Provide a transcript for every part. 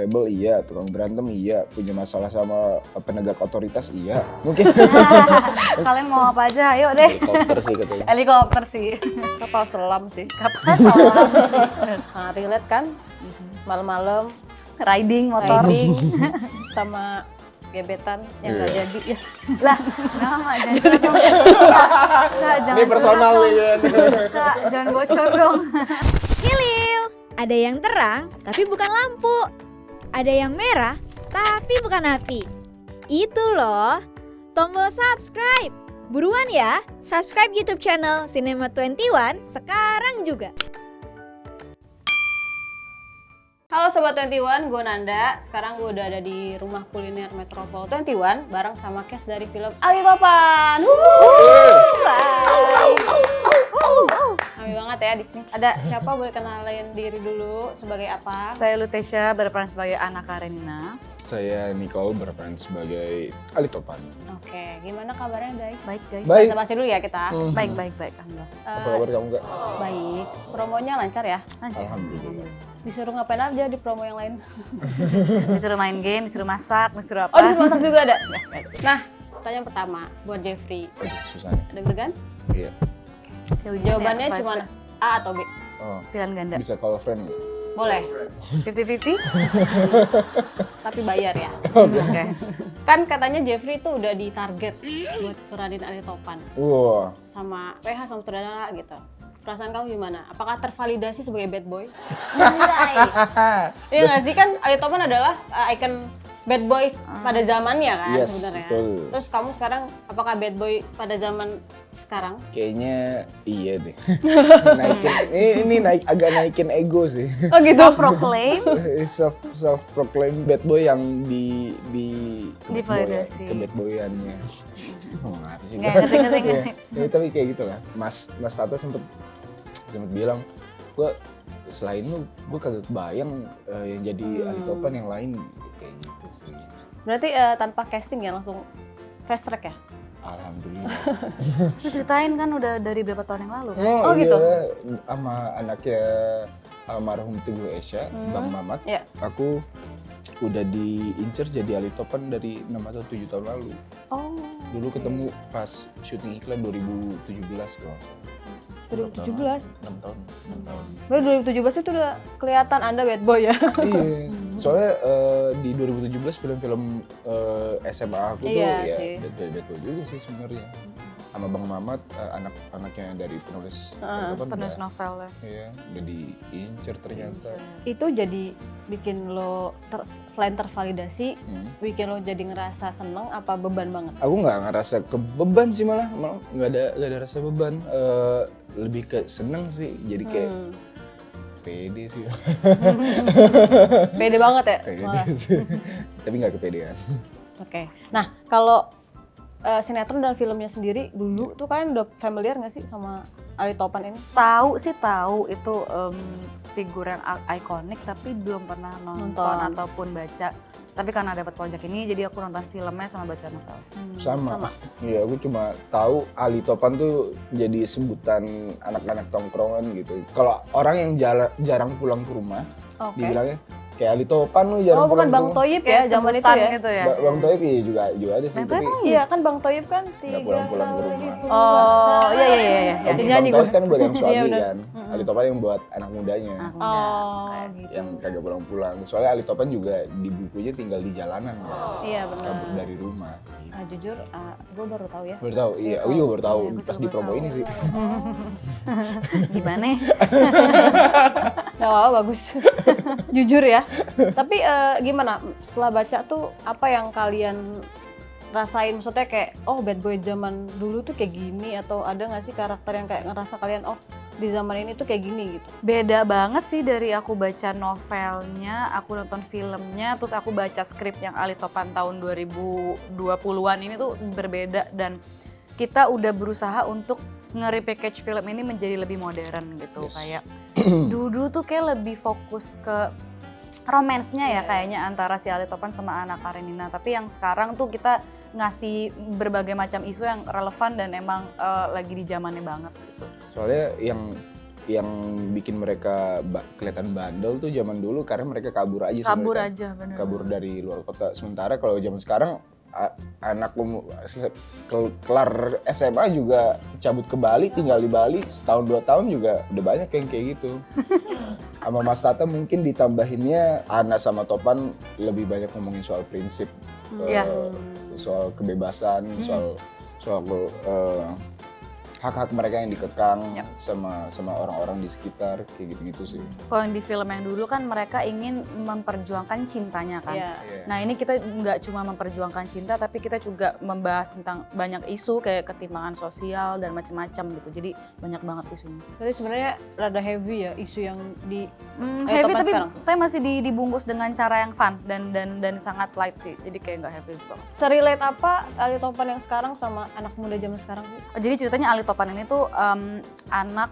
rebel iya, tukang berantem iya, punya masalah sama penegak otoritas iya. Mungkin Kalian mau apa aja, ayo deh. helikopter sih katanya. Helikopter sih. Kapal selam sih. Kapal selam. Sangat relate kan? Malam-malam Riding motor. riding sama gebetan yang nggak Iya. jadi ya. Lah, nama jangan dong. Kak, jangan Ini personal curhat nih dong. kan. Kak, jangan bocor dong. Kiliu, ada yang terang tapi bukan lampu. Ada yang merah tapi bukan api. Itu loh, tombol subscribe. Buruan ya, subscribe YouTube channel Cinema 21 sekarang juga. Halo Sobat 21, gue Nanda. Sekarang gue udah ada di rumah kuliner Metropol 21 bareng sama cast dari film Ali Topan. Kami banget ya di sini. Ada siapa, boleh kenalin diri dulu sebagai apa? Saya Lutesia, berperan sebagai Anna Karenina. Saya Nicole berperan sebagai Ali Topan. Oke, gimana kabarnya guys? Baik guys. Baik. Basa-basi dulu ya kita. Baik. Alhamdulillah. Apa kabar kamu Kak? Baik, promonya lancar ya? Lanjut. Alhamdulillah. Disuruh ngapain aja di promo yang lain? Disuruh main game, disuruh masak, disuruh apa? Oh, disuruh masak juga ada? Nah, pertanyaan pertama buat Jeffrey. Aduh, susah nih. Deg-degan? Iya. Ya, ujian Jawabannya ya, cuma baca. A atau B? Oh, Pilihan ganda. bisa call friend. Boleh, 50-50? tapi bayar ya. Oke. Kan katanya Jeffrey itu udah ditarget buat peranin Ali Topan Wah, sama PH sama sutradara gitu. Perasaan kamu gimana? Apakah tervalidasi sebagai bad boy? Iya nggak sih, kan Ali Topan adalah ikon bad boys pada zamannya kan Yes, sebenarnya. betul. Terus kamu sekarang apakah bad boy pada zaman sekarang? kayaknya iya deh. ini agak naikin ego sih. Oh gitu. Proclaim. self proclaim bad boy yang di Divalidasi. ke bad boyannya. Oh, apa sih? Nggak, ngerti. Ya, tapi kayak gitu lah. Mas Tata sempet bilang, gua selain lu, gua kagak kebayang yang jadi Ali Topan yang lain kayak gitu sih. Berarti tanpa casting ya, langsung fast track ya? Alhamdulillah. Lu ceritain kan udah dari berapa tahun yang lalu kan? Oh, gitu? Iya, sama anaknya almarhum Teguh Esya, Bang Mamat. Iya. Aku udah diincer jadi Ali Topan dari 6 atau 7 tahun lalu. Oh, Dulu ketemu pas syuting iklan 2017 kalau 2017. 6 tahun. Baru 2017 itu udah kelihatan Anda bad boy ya? Iya, soalnya di 2017 film-film SMA aku tuh Iya ya sih. bad boy juga sih sebenarnya. Sama Bang Mamat, anak-anaknya dari penulis Topan Penulis udah, novel ya. iya, udah diincer ternyata. Itu jadi bikin lo selain tervalidasi, Hmm. bikin lo jadi ngerasa seneng apa beban banget? Aku nggak ngerasa kebeban sih, malah nggak ada rasa beban. Lebih ke seneng sih, jadi kayak pede sih. Pede banget ya? Kayak malah. gitu sih. Tapi nggak kepedean. Oke. Nah, kalau sinetron dan filmnya sendiri dulu tuh kalian udah familiar nggak sih sama Ali Topan ini? Tahu itu figur yang ikonik, tapi belum pernah nonton ataupun baca. Tapi karena dapat proyek ini, jadi aku nonton filmnya sama baca novel. Sama. Iya, aku cuma tahu Ali Topan tuh jadi sebutan anak-anak tongkrongan gitu. Kalau orang yang jarang pulang ke rumah, Oke. dibilangnya kayak Ali Topan lu jarang Oh, bukan pulang Bang ke rumah. Toyib ya zaman itu sebutan ya? gitu ya. Bang Toyib iya juga ada sih, Bang tapi Toyib Iya kan Bang Toyib kan Nggak pulang-pulang ke rumah. Oh, iya. Bang Nyanyi Toyib gue. kan buat yang suami Iya, bener. kan. Ali Topan yang buat anak mudanya. Anak muda. Oh, Kayak gitu. Yang kagak pulang-pulang. Soalnya Ali Topan juga di bukunya tinggal di jalanan, Iya benar. kabur dari rumah. Jujur, gue baru tahu ya. Baru tahu, iya, aku juga baru tahu Iya, aku pas juga di baru promo tahu. ini sih. Gimana? Gak apa-apa, bagus. Jujur ya. Tapi gimana, setelah baca tuh apa yang kalian rasain? Maksudnya kayak, oh bad boy zaman dulu tuh kayak gini, atau ada nggak sih karakter yang kayak ngerasa kalian, oh di zaman ini tuh kayak gini gitu? Beda banget sih dari aku baca novelnya, aku nonton filmnya, terus aku baca skrip yang Ali Topan tahun 2020-an ini tuh berbeda, dan kita udah berusaha untuk nge-repackage film ini menjadi lebih modern gitu. Yes. Kayak dulu tuh kayak lebih fokus ke romansnya ya kayaknya antara si Ali Topan sama Anna Karenina, tapi yang sekarang tuh kita ngasih berbagai macam isu yang relevan dan emang lagi di zamannya banget gitu. Soalnya yang yang bikin mereka kelihatan bandel tuh zaman dulu karena mereka kabur aja Kabur sebenarnya. aja bener. Kabur dari luar kota. Sementara kalau zaman sekarang anak kelar SMA juga cabut ke Bali, tinggal di Bali setahun 2 tahun juga udah banyak yang kayak gitu. Sama Mas Tata mungkin ditambahinnya Ana sama Topan lebih banyak ngomongin soal prinsip, Iya. soal kebebasan, soal hak-hak mereka yang dikekang sama orang-orang di sekitar kayak gitu-gitu sih. Kalau yang di film yang dulu kan mereka ingin memperjuangkan cintanya kan. Iya. Nah ini kita nggak cuma memperjuangkan cinta, tapi kita juga membahas tentang banyak isu kayak ketimpangan sosial dan macam-macam gitu. Jadi banyak banget isunya. Jadi sebenarnya rada heavy ya isu yang di Heavy Topan tapi sekarang. masih dibungkus dengan cara yang fun dan sangat light sih. Jadi kayak nggak heavy banget. Serelate apa Ali Topan yang sekarang sama anak muda zaman sekarang sih? Jadi ceritanya Ali Topan ini tuh anak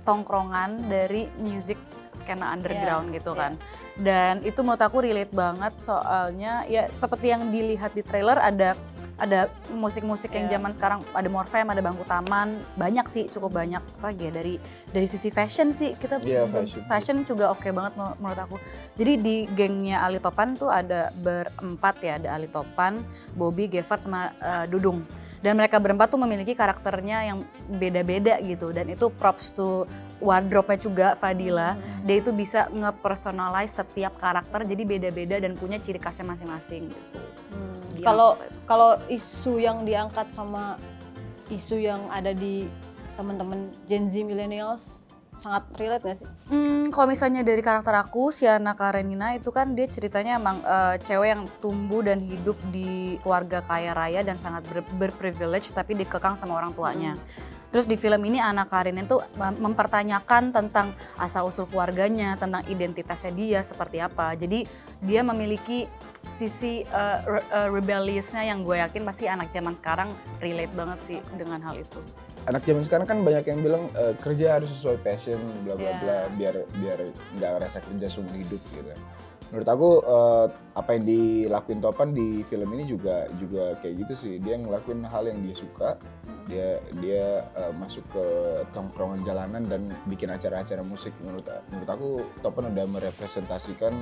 tongkrongan dari music skena underground gitu kan. Dan itu menurut aku relate banget soalnya ya seperti yang dilihat di trailer ada musik-musik yang zaman sekarang, ada Morfem, ada Bangku Taman, banyak sih, cukup banyak. Apalagi ya dari sisi fashion sih kita fashion juga oke banget menurut aku. Jadi di gengnya Ali Topan tuh ada berempat ya, ada Ali Topan, Bobby, Gevard sama Dudung. Dan mereka berempat tuh memiliki karakternya yang beda-beda gitu, dan itu props to wardrobe-nya juga Fadila. Dia itu bisa nge-personalize setiap karakter jadi beda-beda dan punya ciri khasnya masing-masing gitu. Kalau isu yang diangkat sama isu yang ada di teman-teman Gen Z millennials sangat relate nggak sih? Kalau misalnya dari karakter aku, Siana Karenina itu kan dia ceritanya emang cewek yang tumbuh dan hidup di keluarga kaya raya dan sangat berprivilege tapi dikekang sama orang tuanya. Terus di film ini Anna Karenina tuh mempertanyakan tentang asal-usul keluarganya, tentang identitasnya dia seperti apa. Jadi dia memiliki sisi rebelliousnya yang gue yakin pasti anak zaman sekarang relate banget sih dengan hal itu. Anak zaman sekarang kan banyak yang bilang kerja harus sesuai passion, bla bla bla, biar nggak ngerasa kerja seumur hidup gitu. Menurut aku apa yang dilakuin Topan di film ini juga kayak gitu sih. Dia ngelakuin hal yang dia suka. Dia masuk ke tongkrongan jalanan dan bikin acara-acara musik. Menurut aku Topan udah merepresentasikan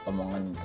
omongan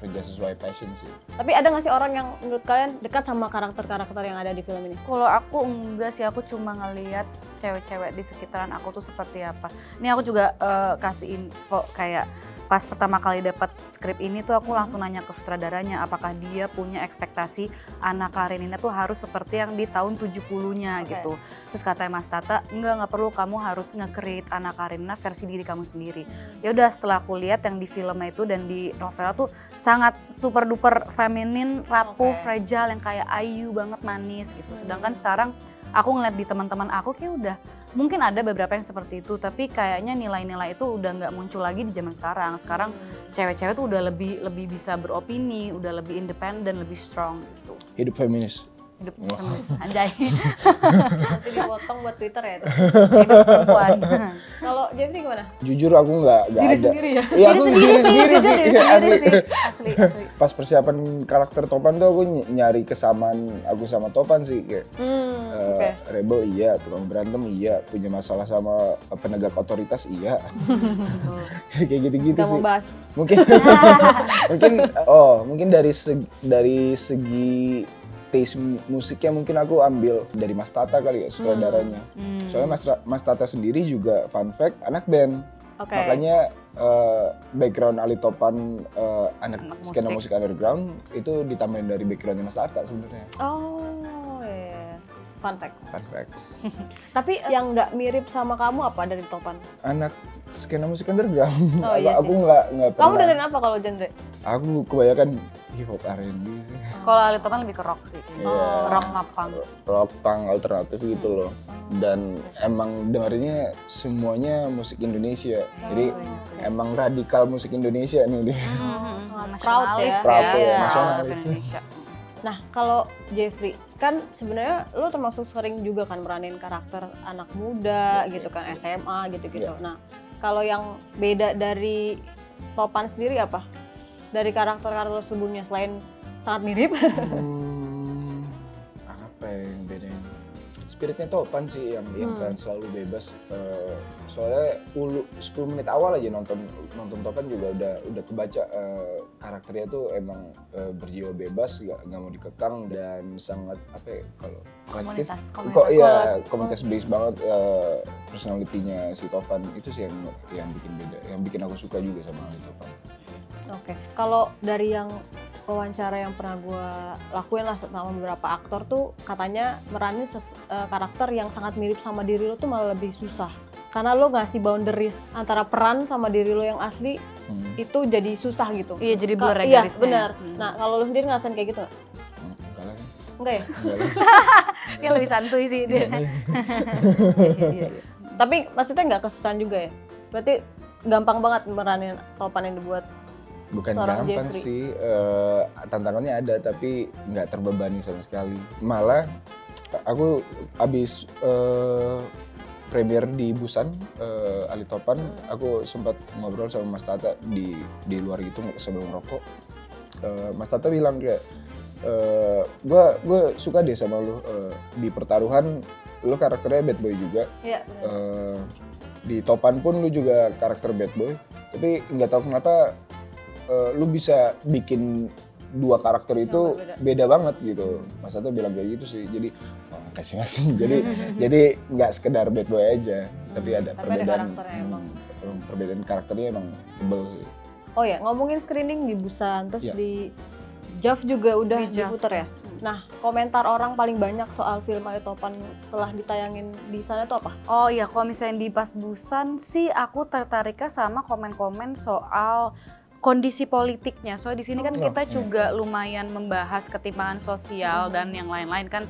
kerja sesuai passion sih. Tapi ada nggak sih orang yang menurut kalian dekat sama karakter-karakter yang ada di film ini? Kalau aku enggak sih, aku cuma ngelihat cewek-cewek di sekitaran aku tuh seperti apa. Ini aku juga kasih info kayak pas pertama kali dapat skrip ini tuh aku langsung nanya ke sutradaranya apakah dia punya ekspektasi Anna Karenina tuh harus seperti yang di tahun 70-nya gitu. Terus katanya Mas Tata, enggak perlu, kamu harus nge-create Anna Karenina versi diri kamu sendiri. Ya udah, setelah aku lihat yang di filmnya itu dan di novel tuh sangat super duper feminin, rapuh, fragile, yang kayak ayu banget, manis gitu. Sedangkan sekarang aku ngeliat di teman-teman aku kayak udah mungkin ada beberapa yang seperti itu, tapi kayaknya nilai-nilai itu udah nggak muncul lagi di zaman sekarang. Sekarang cewek-cewek tuh udah lebih bisa beropini, udah lebih independen, lebih strong gitu. Hidup feminis. Hidup feminis, anjay. Nanti dipotong buat Twitter ya itu. Hidup perempuan. Kalau Jeffrey gimana? Jujur aku nggak Diri ada. sendiri ya? Iya aku diri sendiri sih. Asli. Asli. Pas persiapan karakter Topan tuh aku nyari kesamaan aku sama Topan sih kayak rebel iya, tukang berantem iya, punya masalah sama penegak otoritas iya. Kayak gitu-gitu Gak sih. mau bahas. Mungkin mungkin dari segi taste musiknya mungkin aku ambil dari Mas Tata kali ya, sutradaranya. Soalnya Mas Tata sendiri juga fun fact anak band. Makanya background Ali Topan anak skena musik underground itu ditambahin dari backgroundnya Mas Tata sebenarnya. Oh iya. Fun fact. Fun fact. Tapi yang nggak mirip sama kamu apa dari Topan? Anak skena musik underground. Oh, iya aku sih. nggak pernah. Kamu dengerin apa kalau genre? Aku kebanyakan hip hop R&B sih. Kalau Ali Topan lebih ke rock sih. Iya. Rock sama punk. Rock, punk, alternatif gitu loh. Dan emang dengerinnya semuanya musik Indonesia. Jadi emang radikal musik Indonesia nih dia. Sangat proud ya. Proud ya, Iya, nasionalis. Indonesia. Nah kalau Jeffrey, kan sebenarnya lo termasuk sering juga kan meranin karakter anak muda gitu kan, SMA gitu-gitu. Nah kalau yang beda dari Topan sendiri apa? Dari karakter-karakter sebelumnya selain sangat mirip? Apa yang bedain? spiritnya Topan sih yang pengen selalu bebas. Soalnya 10 menit awal aja nonton Topan juga udah kebaca karakternya tuh emang berjiwa bebas, nggak mau dikekang dan sangat apa ya, kalau kolektif kok iya komunitas based banget. Personality-nya si Topan itu sih yang bikin beda, yang bikin aku suka juga sama Ali Topan. Oke. Kalau dari yang wawancara yang pernah gue lakuin lah sama beberapa aktor tuh katanya meranin karakter yang sangat mirip sama diri lo tuh malah lebih susah karena lo ngasih boundaries antara peran sama diri lo yang asli itu jadi susah gitu. Iya, jadi blur ya Iya garisnya. benar. Nah kalau lo sendiri ngerasain kayak gitu nggak? Enggak lah. Enggak ya? Enggak lah. Dia lebih santuy sih dia. Iya. Tapi maksudnya nggak kesusahan juga ya? Berarti gampang banget meranin Topan yang dibuat Bukan seorang gampang Jeffrey. sih, tantangannya ada tapi nggak terbebani sama sekali. Malah aku abis premier di Busan, Ali Topan, aku sempat ngobrol sama Mas Tata di luar gitu sebelum rokok. Mas Tata bilang kayak, gue suka deh sama lu, di pertaruhan lu karakternya bad boy juga. Iya benar. Di Topan pun lu juga karakter bad boy, tapi nggak tahu kenapa lu bisa bikin dua karakter itu beda banget gitu. Mas Tata bilang kayak gitu sih. Jadi masing-masing. Jadi nggak sekedar bad boy aja, tapi ada perbedaan. Karakternya emang. Perbedaan karakternya emang tebel sih. Oh ya, ngomongin screening di Busan, terus Iya. di JAV juga udah Di JAV. diputer ya? Nah, komentar orang paling banyak soal film Ali Topan setelah ditayangin di sana itu apa? Oh iya, kalau misalnya di Pas Busan sih aku tertariknya sama komen-komen soal kondisi politiknya. Soalnya di sini kan kita juga lumayan membahas ketimpangan sosial dan yang lain-lain kan,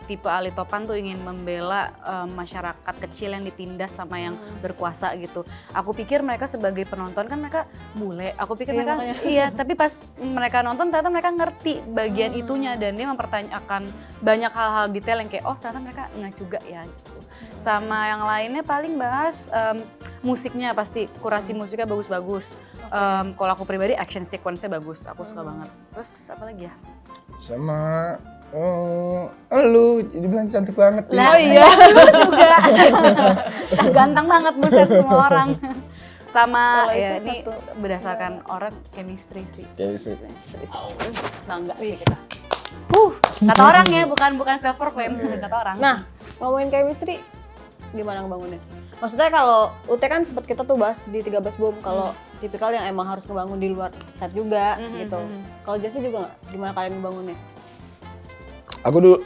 tipe Ali Topan tuh ingin membela masyarakat kecil yang ditindas sama yang berkuasa gitu. Aku pikir mereka sebagai penonton kan mereka bule. Aku pikir Iya, mereka makanya. iya, tapi pas mereka nonton ternyata mereka ngerti bagian itunya dan dia mempertanyakan banyak hal-hal detail yang kayak oh ternyata mereka nggak juga ya gitu. Sama yang lainnya paling bahas musiknya, pasti kurasi musiknya bagus-bagus. Kalau aku pribadi action sequence-nya bagus, aku suka banget. Terus apa lagi ya? Sama lu dibilang cantik banget. Lah, iya. Lu juga. Ganteng banget buset semua orang. Sama Kalau ya itu ini satu. berdasarkan orang chemistry sih. Chemistry. Bangga sih kita. Kata orang ya, bukan self proclaim, kata orang. Nah, ngomongin chemistry, gimana ngebangunnya? Maksudnya kalau UT kan sempat kita tuh bahas di 13 Bom, kalau tipikal yang emang harus ngebangun di luar set juga gitu. Kalau Jeffrey juga nggak? Gimana kalian ngebangunnya? Aku dulu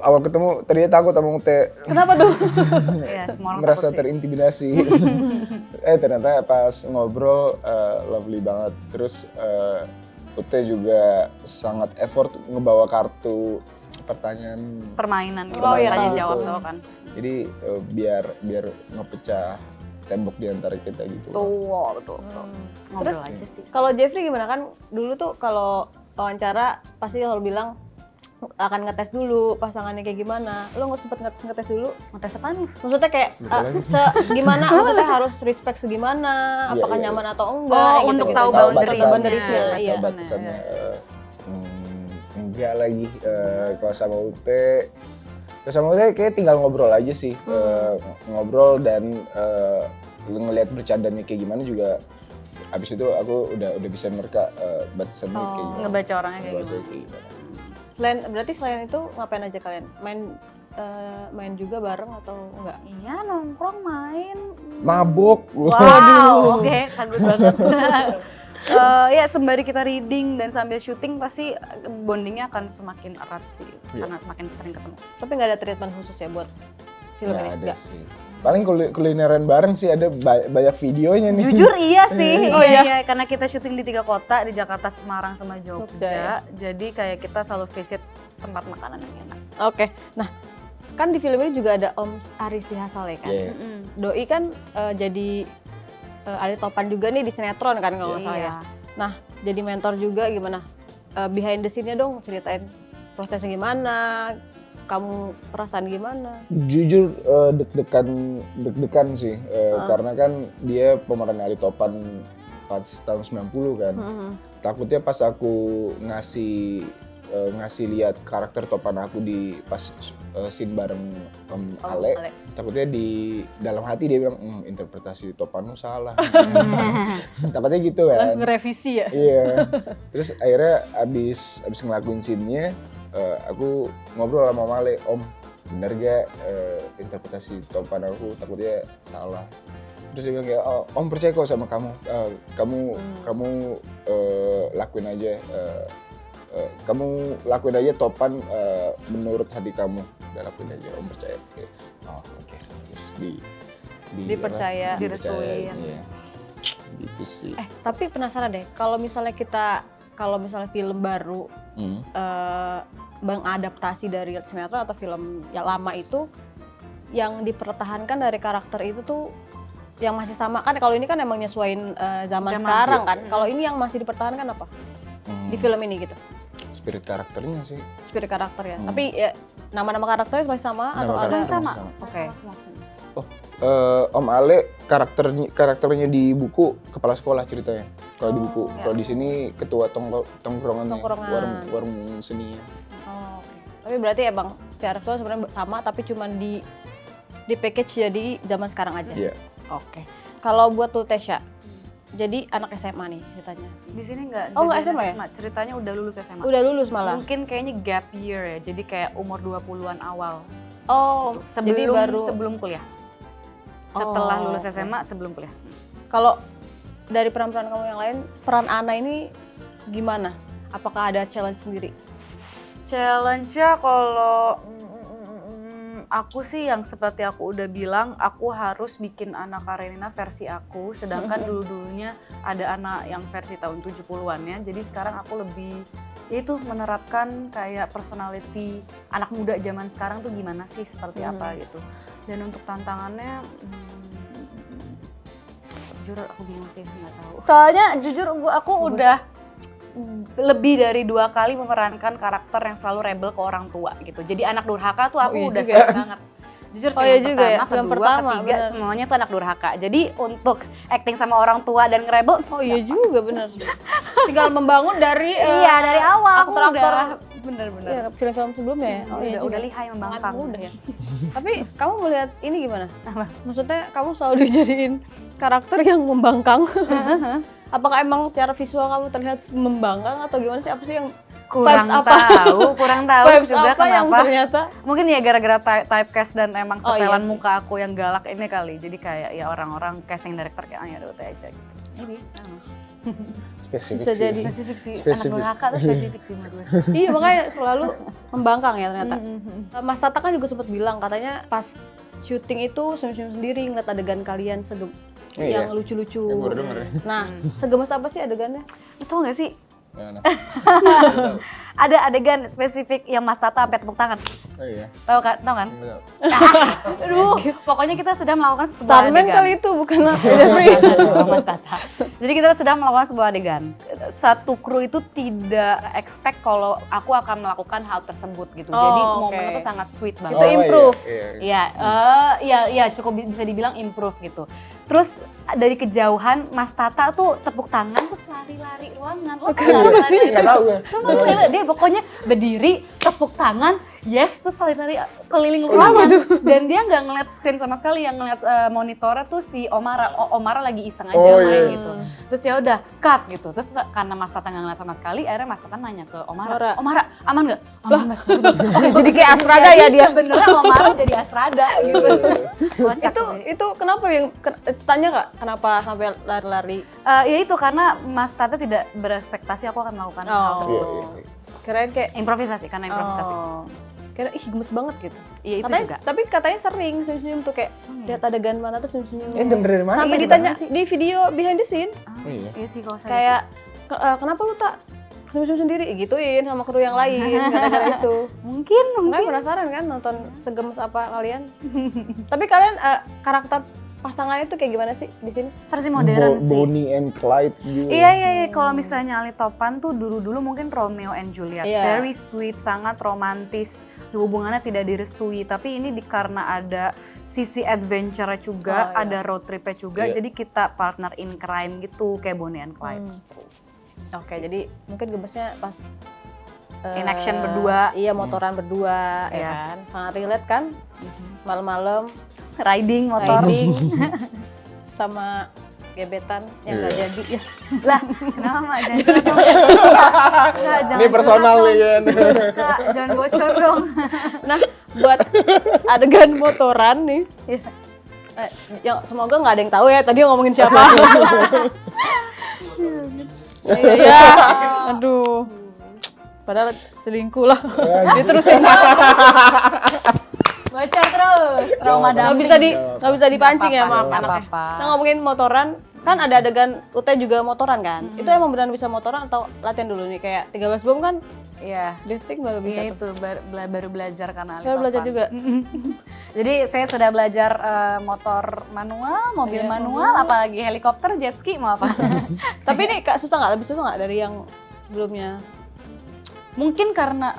awal ketemu tadinya takut sama Ute. Kenapa tuh? Iya, semua orang Merasa takut sih. terintimidasi. Ternyata pas ngobrol lovely banget. Terus Ute juga sangat effort ngebawa kartu pertanyaan. Permainan gitu, Oh, iya, tanya tahu. jawab tau kan. Jadi biar ngepecah tembok di antara kita gitu. Tuh, betul. Ngobrol Terus aja sih. kalau Jeffrey gimana, kan dulu tuh kalau wawancara pasti selalu bilang akan ngetes dulu pasangannya kayak gimana. Lo nggak sempet ngetes dulu? Ngetes apaan? Maksudnya kayak Lupa lagi. gimana? Maksudnya harus respect segimana? Iya, Apakah iya. nyaman atau enggak? Oh, gitu, untuk gitu. tahu Tahu boundariesnya. boundariesnya, iya. Tahu batasannya. Enggak lagi. Kalau sama Ute, kayak tinggal ngobrol aja sih. Ngobrol dan ngelihat bercandanya kayak gimana juga. Abis itu aku udah bisa mereka batasannya kayak gimana. Ngebaca orangnya kayak Ngebaca gimana. kayak gimana. Berarti selain itu ngapain aja kalian? Main juga bareng atau enggak? Iya, nongkrong main. Mabok. Wow, oke, kaget banget. Ya sembari kita reading dan sambil syuting pasti bondingnya akan semakin erat sih, karena semakin sering ketemu. Tapi nggak ada treatment khusus ya buat film Nggak ini? ada Nggak? sih. Paling kulineran bareng sih, ada banyak videonya nih. Jujur iya sih, Oh, iya? karena kita syuting di 3 kota, di Jakarta, Semarang, sama Jogja. Jogja, ya. Jadi kayak kita selalu visit tempat makanan yang enak. Oke, nah kan di film ini juga ada Om Ari Sihasale kan? Iya. Doi kan jadi Ali Topan juga nih di sinetron kan kalau nggak salah ya? Nah, jadi mentor juga gimana? Behind the scene-nya dong, ceritain prosesnya gimana, kamu perasaan gimana? Jujur deg-degan sih, karena kan dia pemeran Ali Topan pas tahun 90 kan. Takutnya pas aku ngasih ngasih lihat karakter topan aku di pas scene bareng Om Ale. Takutnya di dalam hati dia bilang, interpretasi topanmu salah. Takutnya gitu kan. Langsung ngerevisi ya? Iya. Terus akhirnya abis ngelakuin scene-nya, aku ngobrol sama Om Ale, Om, bener gak interpretasi topan aku, takutnya salah. Terus dia bilang kayak, Om percaya kok sama kamu, kamu lakuin aja, kamu lakuin aja topan menurut hati kamu, udah lakuin aja, Om percaya. Oke. Terus Dipercaya. Direstuin. Iya. Gitu sih. Tapi penasaran deh, kalau misalnya film baru mengadaptasi dari sinetron atau film yang lama itu, yang dipertahankan dari karakter itu tuh yang masih sama kan? Kalau ini kan emang nyesuaiin zaman sekarang kan. Kalau ini yang masih dipertahankan apa? Di film ini gitu. Spirit karakternya sih. Spirit karakter ya. Tapi ya nama-nama karakternya masih sama atau ada? Sama. Oke. Om Ale karakternya di buku kepala sekolah ceritanya. Kalau di buku, kalau di sini ketua tongkrongannya, warung seni. Oh, oke. Tapi berarti emang secara visual sebenarnya sama, tapi cuman di package jadi zaman sekarang aja. Iya. Oke. Kalau buat lu Tesya, jadi anak SMA nih ceritanya. Di sini nggak. Oh, nggak jadi SMA anak Ceritanya udah lulus SMA. Udah lulus malah. Mungkin kayaknya gap year ya. Jadi kayak umur 20-an awal. Oh, jadi baru sebelum kuliah. Setelah lulus SMA, sebelum kuliah. Kalau dari peran-peran kamu yang lain, peran Ana ini gimana? Apakah ada challenge sendiri? Challenge-nya kalau aku sih yang seperti aku udah bilang, aku harus bikin Anna Karenina versi aku, sedangkan dulu-dulunya ada anak yang versi tahun 70-an ya. Jadi sekarang aku lebih itu menerapkan kayak personality anak muda zaman sekarang tuh gimana sih, seperti apa gitu. Dan untuk tantangannya jujur aku bingung sih, nggak tahu. Soalnya jujur aku udah lebih dari 2 kali memerankan karakter yang selalu rebel ke orang tua gitu. Jadi anak durhaka tuh aku udah sering banget. Jujur film pertama, ketiga bener. Semuanya tuh anak durhaka. Jadi untuk acting sama orang tua dan ngerebel, iya juga bener. Tinggal membangun dari dari awal aktor-aktor bener-bener. Iya, film-film sebelumnya ya. Udah lihai membangkang. Mudah ya. Tapi kamu melihat ini gimana? Maksudnya kamu selalu dijadiin karakter yang membangkang. Apakah emang secara visual kamu terlihat membangkang atau gimana sih? Apa sih yang kurang tahu vibes juga apa yang kenapa. Ternyata mungkin ya gara-gara typecast dan emang setelan iya muka aku yang galak ini kali. Jadi kayak ya orang-orang casting director kayak ya udah aja gitu. Ini Spesifik bisa sih. jadi. Anak durhaka tuh spesifik sih menurut gue. Iya, makanya selalu membangkang ya ternyata. Mas Tata kan juga sempat bilang katanya pas syuting itu senyum-senyum sendiri ngeliat adegan kalian yang lucu-lucu. Yang gue denger ya. Nah, segemes apa sih adegannya? Itu nggak sih? Nah. Ada adegan spesifik yang Mas Tata sampai tepuk tangan. Oh iya. Tahu kan? Aduh, pokoknya kita sedang melakukan sebuah Stuntman adegan. kali itu bukan Jeffrey. Mas Tata. Jadi kita sedang melakukan sebuah adegan. Satu kru itu tidak expect kalau aku akan melakukan hal tersebut gitu. Jadi momennya itu sangat sweet banget. Itu improve. Iya, cukup bisa dibilang improve gitu. Terus dari kejauhan Mas Tata tuh tepuk tangan terus lari-lari ruangan. Lo Kenapa sih? Nggak tahu gue. Sumpah dia pokoknya berdiri, tepuk tangan, yes, terus lari-lari keliling ruangan. Dan dia nggak ngeliat screen sama sekali, yang ngeliat monitornya tuh si Omara. Omara lagi iseng aja main gitu. Terus ya udah cut gitu. Terus karena Mas Tata nggak ngeliat sama sekali, akhirnya Mas Tata nanya ke Omara, Omara aman nggak? Aman Mas. Jadi kayak Astrada ya dia. Sebenarnya Omara jadi Astrada gitu. Itu kenapa yang tanya nggak kenapa sampai lari-lari? Ya itu karena Mas Tata tidak berekspektasi aku akan melakukan hal tersebut. Kirain kayak Improvisasi, karena improvisasi. Kira gemes banget gitu. Iya itu katanya, juga. Tapi katanya sering senyum-senyum tuh kayak lihat adegan mana tuh senyum-senyum. Denger dari mana? Sampai ditanya di video behind the scene. Iya sih kalau saya. Kayak kenapa lu tak senyum-senyum sendiri gituin sama kru yang lain gara-gara itu. Mungkin. Kalian penasaran kan nonton segemes apa kalian? Tapi kalian karakter pasangannya tuh kayak gimana sih di sini? Versi modern sih. Bonnie and Clyde juga. Iya. Kalau misalnya Ali Topan tuh dulu mungkin Romeo and Juliet. Yeah. Very sweet, sangat romantis. Hubungannya tidak direstui. Tapi ini karena ada sisi adventure juga, ada road trip-nya juga. Jadi kita partner in crime gitu kayak Bonnie and Clyde. Oke, jadi mungkin gemesnya pas In action berdua. Iya, motoran berdua, ya Yes. kan. Sangat relate kan? Malam-malam Riding motor. riding sama gebetan yang nggak jadi ya. Lah, kenapa jangan curhat dong. Kak, jangan Ini personal curhat nih kan. dong. Kak, jangan bocor dong. Nah, buat adegan motoran nih, Iya. yang semoga nggak ada yang tahu ya tadi yang ngomongin siapa. Iya, aduh. Padahal selingkuh lah. Diterusin. Bocor terus, trauma dumping. Nggak bisa dipancing ya Nggak sama anaknya. apa-apa. Nah, ngomongin motoran, kan ada adegan Ute juga motoran kan? Itu emang beneran bisa motoran atau latihan dulu nih? Kayak 13 bom kan Iya. drifting baru bisa Iya tuh. itu baru belajar karena Baru belajar juga. Jadi saya sudah belajar motor manual, mobil Iya, manual, apalagi helikopter, jet ski mau apa. Tapi ini Kak susah nggak? Lebih susah nggak dari yang sebelumnya? Mungkin karena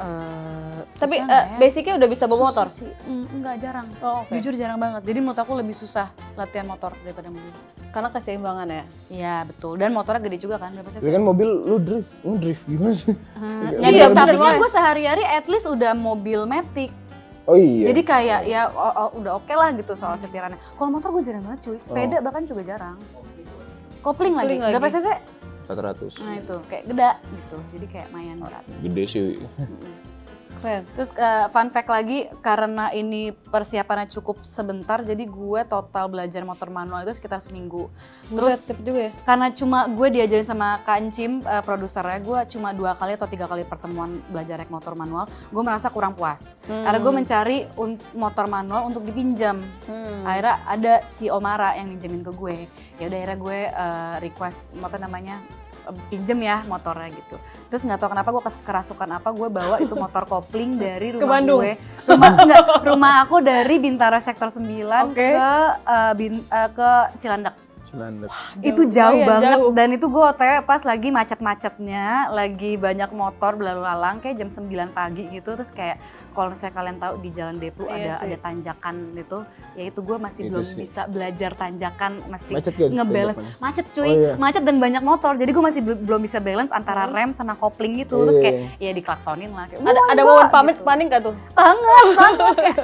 Tapi susah nggak ya? basicnya udah bisa bawa motor? Susah sih. Enggak jarang. Oh, oke. Jujur jarang banget. Jadi menurut aku lebih susah latihan motor daripada mobil. Karena keseimbangan ya? Iya betul. Dan motornya gede juga kan. Berapa Jadi cc? kan mobil lu drift gimana sih? Nggak Iya, drift, tapi bener kan banget. gue sehari-hari at least udah mobil matic. Oh iya. Jadi kayak ya udah oke lah gitu soal setirannya. Kalau motor gue jarang banget cuy. Sepeda bahkan juga jarang. Kopling lagi. Kopling lagi. Berapa cc? 400. Nah itu kayak gede gitu. Jadi kayak lumayan berat. Gede sih. Keren. Terus fun fact lagi, karena ini persiapannya cukup sebentar, jadi gue total belajar motor manual itu sekitar seminggu. Terus Terus juga ya? karena cuma gue diajarin sama Kak Encim, produsernya, gue cuma 2 kali atau 3 kali pertemuan belajar naik motor manual, gue merasa kurang puas. Karena gue mencari motor manual untuk dipinjam. Akhirnya ada si Omara yang minjemin ke gue. Ya udah akhirnya gue request pinjem ya motornya gitu. Terus nggak tahu kenapa gue kerasukan apa, gue bawa itu motor kopling dari rumah Bandung? gue. Rumah aku dari Bintaro Sektor 9 Oke. ke Cilandak. Cilandak. Itu jauh lumayan banget jauh. dan itu gue OTW pas lagi macet-macetnya, lagi banyak motor berlalu lalang kayak jam 9 pagi gitu. Terus kayak kalau misalnya kalian tahu di Jalan Deplu Iya sih. ada tanjakan gitu, ya itu gue masih Itu belum sih. bisa belajar tanjakan, mesti Macet gak? ngebalance. tanjakannya? Macet cuy, Oh, iya. macet dan banyak motor. Jadi gue masih belum bisa balance antara rem sama kopling gitu. Terus kayak ya diklaksonin lah. Kayak, Ada "Wah, momen gitu." panik gak tuh? Banget. Kayak,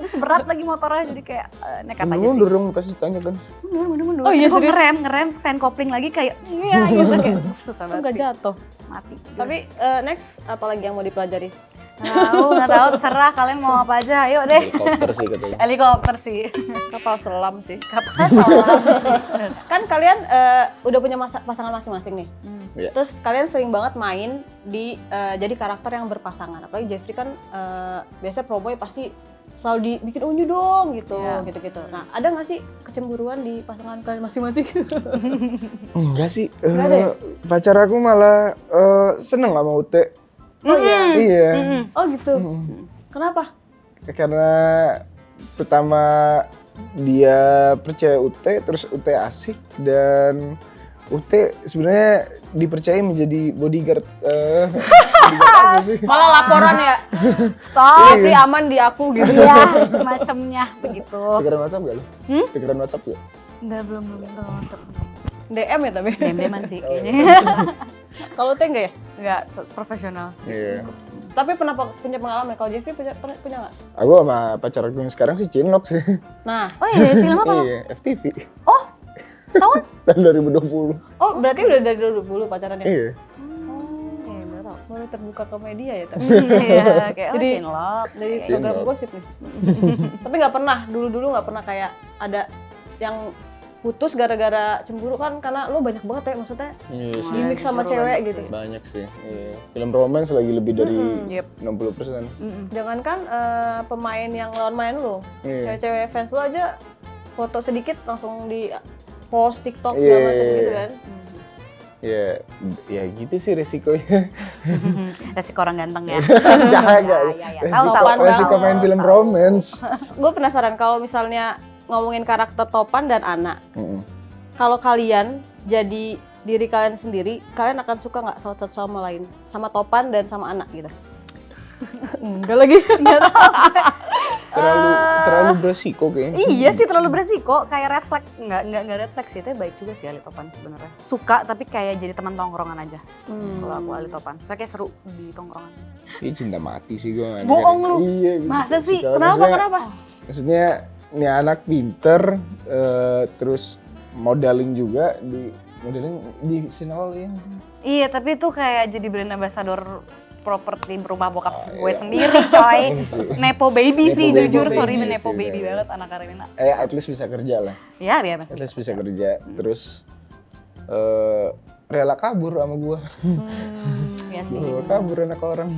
seberat lagi motornya jadi kayak nekat aja sih. Mundur dong pasti tanya kan. Mundur. Oh iya, Gue serius? ngerem, pengen kopling lagi kayak iya gitu kayak susah banget Nggak sih. jatuh. Mati. Tapi next apa lagi yang mau dipelajari? nggak tahu, terserah kalian mau apa aja. Ayo deh. Helikopter sih katanya. Helikopter sih. Kapal selam sih. Kapan salah? Kan kalian udah punya pasangan masing-masing nih. Iya. Terus kalian sering banget main di jadi karakter yang berpasangan. Apalagi Jeffrey kan biasanya proboy pasti selalu dibikin unyu dong gitu, Iya. gitu-gitu. Nah, ada nggak sih kecemburuan di pasangan kalian masing-masing? Enggak sih. Nggak ada ya? Pacar aku malah seneng sama Ute. Oh iya. Iya. Oh gitu. Mm. Kenapa? Karena pertama dia percaya Ute, terus Ute asik dan Ute sebenarnya dipercaya menjadi bodyguard. Bodyguard apa sih? Malah laporan ya. Stop. Jeffrey aman di aku gitu. Iya, semacamnya begitu. Tegeran WhatsApp gak lu? Tegeran WhatsApp gak? Enggak, belum masuk. DM ya tapi. Dem-deman sih kayaknya. Kalau Teh enggak ya? Enggak profesional sih. Iya. Tapi pernah punya pengalaman. Kalau Jeffrey punya nggak? Aku sama pacar aku yang sekarang sih Cinlok sih. Nah, Oh iya, film apa? Iya, FTV. Tahun? Tahun 2020. oh berarti udah dari dulu pacarannya? Iya. Baru terbuka ke media ya tapi. Iya, kayak Jadi, cinlok. Dari Cinlok. program gosip nih. Tapi nggak pernah, dulu nggak pernah kayak ada yang putus gara-gara cemburu kan karena lo banyak banget ya maksudnya Iya sih. gimmick sama cemburu cewek banyak gitu. Banyak sih. Iya. Film romance lagi lebih dari Yep. 60%. Jangankan pemain yang lawan main lo, Iya. cewek-cewek fans lo aja foto sedikit langsung di post TikTok Iya, segala macam iya, gitu iya. kan. Ya gitu sih resikonya. Resiko orang ganteng ya. Jangan. Ya. Tahu, Resiko main film romance. Gue penasaran kalau misalnya ngomongin karakter Topan dan Ana, Mm-mm. kalau kalian jadi diri kalian sendiri, kalian akan suka nggak satu sama lain, sama Topan dan sama Ana gitu? Enggak lagi. terlalu beresiko kayaknya. Iya sih terlalu beresiko, kayak red flag. Enggak red flag sih, tapi baik juga sih Ali Topan sebenarnya. Suka tapi kayak jadi teman tongkrongan aja. Kalau aku Ali Topan, soalnya kayak seru di tongkrongan. Ini cinta mati sih gue. Bohong lu. Iya. Masa sih? Kenapa? Maksudnya ini anak pinter, terus modeling juga di Sinol ya. Iya, tapi itu kayak jadi brand ambassador properti rumah bokap gue iya. sendiri, coy. Iya sih. Nepo baby Nepo sih, baby jujur sih, sorry iya nepo sih, baby bener. banget anak Karenina. At least bisa kerja lah. Ya, biar masih. At least bisa kerja. Terus rela kabur sama gua. Ya sih. Kabur anak orang.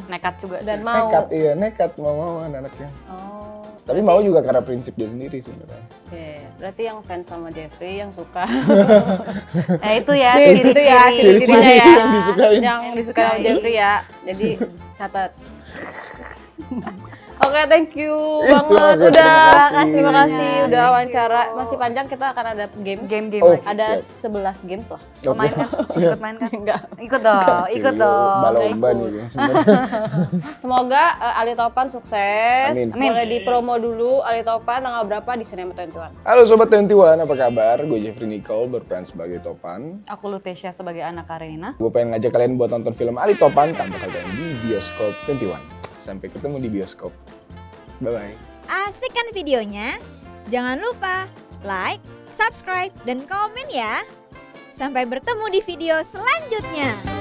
Nekat juga Dan sih. mau. Nekat mau anaknya. Oh. Tapi mau juga karena prinsip dia sendiri sebenarnya. Oke, berarti yang fans sama Jeffrey yang suka. Itu ya, Itu ya, ciri-cirinya ciri-cirinya ya. ya. yang disukain. Yang disukai sama Jeffrey ya. Jadi catat. Oke, thank you Itu, banget. oke, Terima terima kasih kasih. udah wawancara. Masih panjang, kita akan ada game. Game Oh. Ada Siap. 11 games lah. Mau main kan? Siap. Ikut main kan? Enggak. Ikut dong, ikut dong. Balomba ikut. nih sebenarnya. Semoga Ali Topan sukses. Amin. Boleh dipromo dulu Ali Topan tanggal berapa di Cinema 21. Halo Sobat 21, apa kabar? Gue Jeffrey Nicole berperan sebagai Topan. Aku Lutesia sebagai anak Karenina. Gue pengen ngajak kalian buat nonton film Ali Topan tanpa kalian di bioskop 21. Sampai ketemu di bioskop. Bye-bye. Asik kan videonya? Jangan lupa like, subscribe, dan komen ya. Sampai bertemu di video selanjutnya.